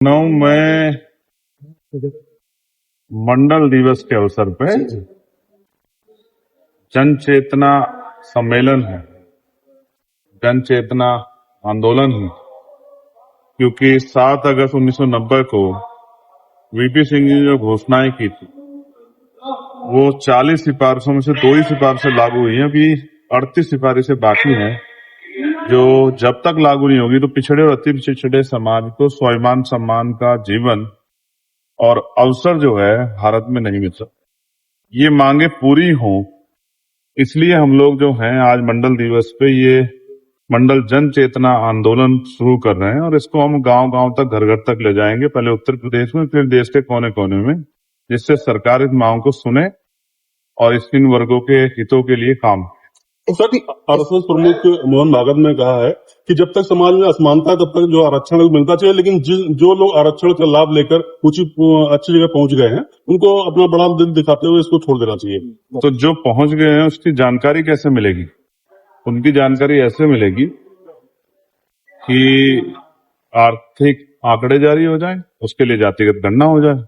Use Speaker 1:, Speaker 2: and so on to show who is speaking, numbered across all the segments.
Speaker 1: लखनऊ में मंडल दिवस के अवसर पे जन चेतना सम्मेलन है, जन चेतना आंदोलन है, क्योंकि 7 अगस्त 1990 को वीपी सिंह ने जो घोषणाएं की थी वो 40 सिफारिशों में से 2 ही सिफारिशें लागू हुई हैं। अभी 38 सिफारिशें बाकी हैं जो जब तक लागू नहीं होगी तो पिछड़े और अति पिछड़े समाज को स्वाभिमान सम्मान का जीवन और अवसर जो है भारत में नहीं मिल सकता। ये मांगे पूरी हों, इसलिए हम लोग जो हैं आज मंडल दिवस पे ये मंडल जन चेतना आंदोलन शुरू कर रहे हैं और इसको हम गांव-गांव तक, घर-घर तक ले जाएंगे, पहले उत्तर प्रदेश में फिर देश के कोने-कोने में, जिससे सरकार इस मांग को सुने और इन वर्गों के हितों के लिए काम।
Speaker 2: सर, आरएसएस प्रमुख मोहन भागवत ने कहा है कि जब तक समाज में असमानता है तब तक जो आरक्षण मिलता चाहिए, लेकिन जो लोग आरक्षण का लाभ लेकर अच्छी जगह पहुंच गए हैं उनको अपना बड़ा दिल दिखाते हुए इसको छोड़ देना चाहिए।
Speaker 1: तो जो पहुंच गए हैं उसकी जानकारी कैसे मिलेगी? उनकी जानकारी ऐसे मिलेगी कि आर्थिक आंकड़े जारी हो जाए, उसके लिए जातिगत गणना हो जाए,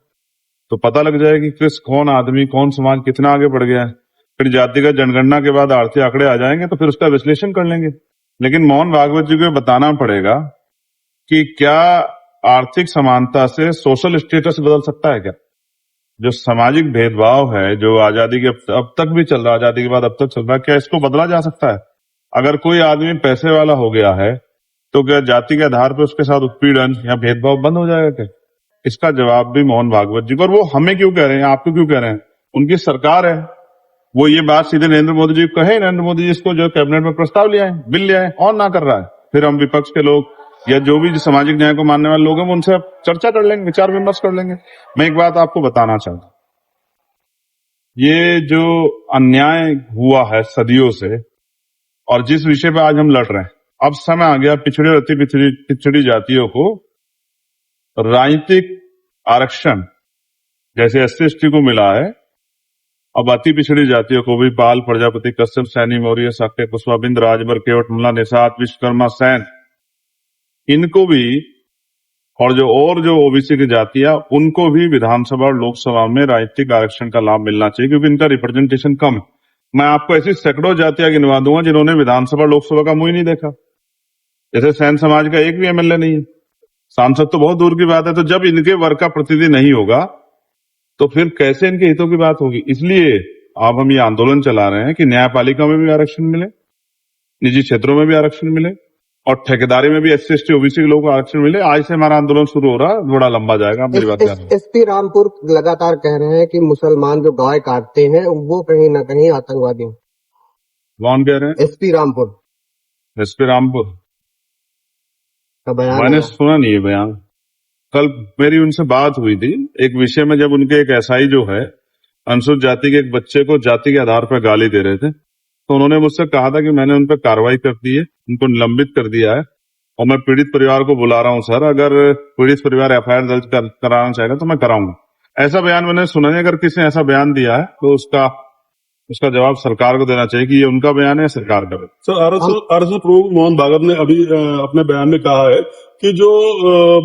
Speaker 1: तो पता लग जाए कि कौन आदमी, कौन समाज कितना आगे बढ़ गया है। फिर जातिगत जनगणना के बाद आर्थिक आंकड़े आ जाएंगे तो फिर उसका विश्लेषण कर लेंगे। लेकिन मोहन भागवत जी को बताना पड़ेगा कि क्या आर्थिक समानता से सोशल स्टेटस बदल सकता है क्या? जो सामाजिक भेदभाव है जो आजादी के अब तक भी चल रहा है, आजादी के बाद अब तक चल रहा है, क्या इसको बदला जा सकता है? अगर कोई आदमी पैसे वाला हो गया है तो क्या जाति के आधार पर उसके साथ उत्पीड़न या भेदभाव बंद हो जाएगा क्या? इसका जवाब भी मोहन भागवत जी को, और वो हमें क्यों कह रहे हैं, आपको क्यों कह रहे हैं? उनकी सरकार है, वो ये बात सीधे नरेंद्र मोदी जी को कहे। नरेंद्र मोदी जी इसको जो कैबिनेट में प्रस्ताव लिया है, बिल लिया है, और ना कर रहा है, फिर हम विपक्ष के लोग या जो भी सामाजिक न्याय को मानने वाले लोग हैं उनसे चर्चा कर लेंगे, विचार विमर्श कर लेंगे। मैं एक बात आपको बताना चाहता हूं, ये जो अन्याय हुआ है सदियों से और जिस विषय पे आज हम लड़ रहे हैं, अब समय आ गया पिछड़ी और अति पिछड़ी जातियों को राजनीतिक आरक्षण जैसे SC/ST को मिला है, अब अति पिछड़ी जातियों को भी पाल, प्रजापति, कश्यप, सैनी, मौर्य, शाक्य, पुष्पाबिंद, राजभर, केवट, मुल्ला, निषाद, विश्वकर्मा, सैन, इनको भी, और जो ओबीसी की जातियां, उनको भी विधानसभा और लोकसभा में राजनीतिक आरक्षण का लाभ मिलना चाहिए, क्योंकि इनका रिप्रेजेंटेशन कम है। मैं आपको ऐसी सैकड़ों जातियां गिनवा दूंगा जिन्होंने विधानसभा लोकसभा का मुंह ही नहीं देखा। जैसे सैन समाज का एक भी MLA नहीं है, सांसद तो बहुत दूर की बात है। तो जब इनके वर्ग का प्रतिनिधि नहीं होगा तो फिर कैसे इनके हितों की बात होगी? इसलिए अब हम ये आंदोलन चला रहे हैं कि न्यायपालिका में भी आरक्षण मिले, निजी क्षेत्रों में भी आरक्षण मिले और ठेकेदारी में भी SC/ST OBC के लोगों को आरक्षण मिले। आज से हमारा आंदोलन शुरू हो रहा है, थोड़ा लंबा जाएगा। मेरी बात
Speaker 3: SP रामपुर लगातार कह रहे हैं कि मुसलमान जो गाय काटते हैं वो कहीं ना कहीं आतंकवादी हैं।
Speaker 1: कौन कह रहे हैं?
Speaker 3: SP रामपुर का बयान
Speaker 1: मैंने सुना नहीं है बयान। कल मेरी उनसे बात हुई थी एक विषय में, जब उनके एक SI जो है अनुसूचित जाति के एक बच्चे को जाति के आधार पर गाली दे रहे थे, तो उन्होंने मुझसे कहा था कि मैंने उन पर कार्रवाई कर दी है, उनको निलंबित कर दिया है और मैं पीड़ित परिवार को बुला रहा हूं। सर, अगर पीड़ित परिवार FIR दर्ज कराना चाहेगा तो मैं कराऊंगा। ऐसा बयान मैंने सुना नहीं। अगर किसी ने ऐसा बयान दिया है तो उसका जवाब सरकार को देना चाहिए कि ये उनका बयान है, सरकार का।
Speaker 2: सर, आरएसएस प्रमुख मोहन भागवत ने अभी अपने बयान में कहा है कि जो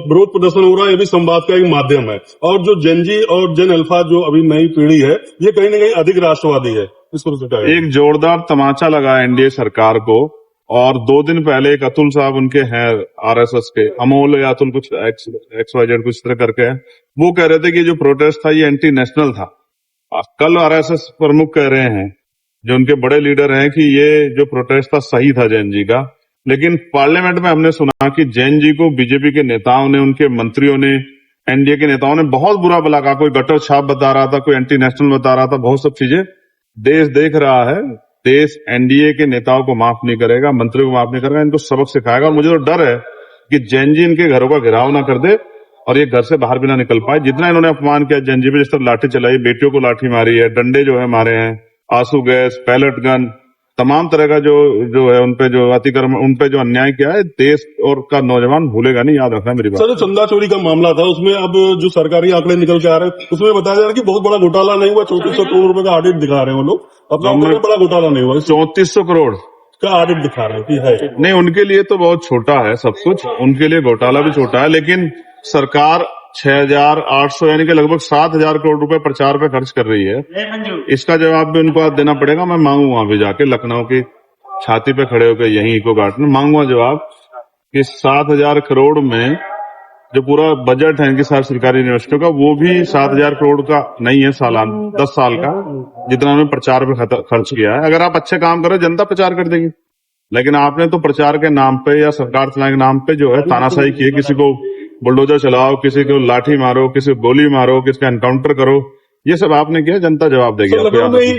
Speaker 2: विरोध प्रदर्शन हो रहा है ये भी संवाद का एक माध्यम है, और जो जेनजी और जेन अल्फा जो अभी नई पीढ़ी है ये कहीं ना कहीं अधिक राष्ट्रवादी है। इसको
Speaker 1: एक जोरदार तमाचा लगा NDA सरकार को, और 2 दिन पहले एक अतुल साहब उनके हैं RSS के, अमोल या अतुल कुछ XYZ कुछ तरह करके है, वो कह रहे थे कि जो प्रोटेस्ट था ये एंटी नेशनल था। कल RSS प्रमुख कह रहे हैं, जो उनके बड़े लीडर हैं, कि ये जो प्रोटेस्ट था सही था जैन जी का। लेकिन पार्लियामेंट में हमने सुना कि जैन जी को बीजेपी के नेताओं ने, उनके मंत्रियों ने, NDA के नेताओं ने बहुत बुरा भला कहा। कोई गटर छाप बता रहा था, कोई एंटी नेशनल बता रहा था, बहुत सब चीजें। देश देख रहा है, देश NDA के नेताओं को माफ नहीं करेगा, मंत्रियों को माफ नहीं करेगा, इनको सबक सिखाएगा। और मुझे तो डर है कि जैन जी इनके घरों का घेराव ना कर दे और ये घर से बाहर भी ना निकल पाए। जितना इन्होंने अपमान किया जैन जी पे, जिस तरह लाठी चलाई, बेटियों को लाठी मारी है, डंडे जो है मारे हैं, आंसू गैस, पैलेट गन, तमाम तरह का जो है उनपे जो अतिक्रमण, उनपे जो अन्याय किया है, देश और का नौजवान भूलेगा नहीं, याद रखना मेरी बात।
Speaker 2: सर, चंदा चोरी का मामला था, उसमें अब जो सरकारी आंकड़े निकल के आ रहे हैं उसमें बताया जा रहा है कि बहुत बड़ा घोटाला नहीं हुआ। 3400 करोड़ रुपए का ऑडिट दिखा रहे हैं वो लोग, अपना बड़ा घोटाला नहीं हुआ।
Speaker 1: 3400 करोड़
Speaker 2: का आरोप दिखा रहे हैं कि है।
Speaker 1: नहीं, उनके लिए तो बहुत छोटा है सब कुछ, उनके लिए घोटाला भी छोटा है, लेकिन सरकार 6,800 यानी कि लगभग 7,000 करोड़ रुपए प्रचार पे खर्च कर रही है। इसका जवाब भी उनको आज देना पड़ेगा। मैं मांगूंगा अभी जाके लखनऊ की छाती पे खड़े होकर यहीं इको गार्डन में मांगूंगा जवाब कि 7,000 करोड़ में जो पूरा बजट है इनकी सारी सरकारी यूनिवर्सिटियों का, वो भी 7,000 करोड़ का नहीं है सालाना, 10 साल का, जितना उन्होंने प्रचार पे खर्च किया है। अगर आप अच्छे काम करो जनता प्रचार कर देगी, लेकिन आपने तो प्रचार के नाम पे या सरकार चलाने के नाम पे जो है तानाशाही की है। किसी को बुलडोजर चलाओ, किसी को लाठी मारो, किसी को गोली मारो, किसी का एनकाउंटर करो, ये सब आपने किया, जनता जवाब देगी आपको।
Speaker 2: लखनऊ में ही